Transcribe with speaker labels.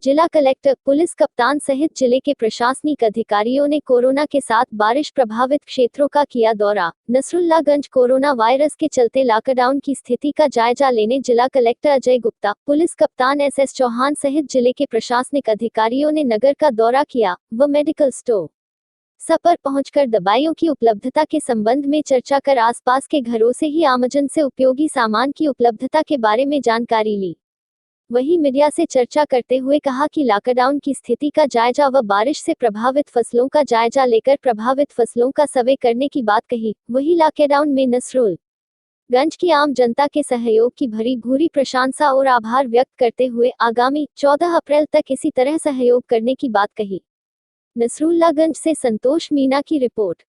Speaker 1: जिला collector, police कप्तान सहित जिले के प्रशासनिक अधिकारियों ने कोरोना के साथ बारिश प्रभावित क्षेत्रों का किया दौरा। नसरुल्लागंज कोरोना वायरस के चलते लॉकडाउन की स्थिति का जायजा लेने जिला कलेक्टर अजय गुप्ता, पुलिस कप्तान एस चौहान सहित जिले के प्रशासनिक अधिकारियों ने नगर का दौरा किया व मेडिकल स्टोर पर पहुंचकर दवाइयों की उपलब्धता के संबंध में चर्चा कर आसपास के घरों से ही आमजन से उपयोगी सामान की उपलब्धता के बारे में जानकारी ली। वहीं मीडिया से चर्चा करते हुए कहा कि लॉकडाउन की स्थिति का जायजा व बारिश से प्रभावित फसलों का जायजा लेकर प्रभावित फसलों का सर्वे करने की बात कही। वहीं लॉकडाउन में नसरुल्लागंज की आम जनता के सहयोग की भरी भूरी प्रशंसा और आभार व्यक्त करते हुए आगामी 14 अप्रैल तक इसी तरह सहयोग करने की बात कही। नसरुल्लागंज से संतोष मीना की रिपोर्ट।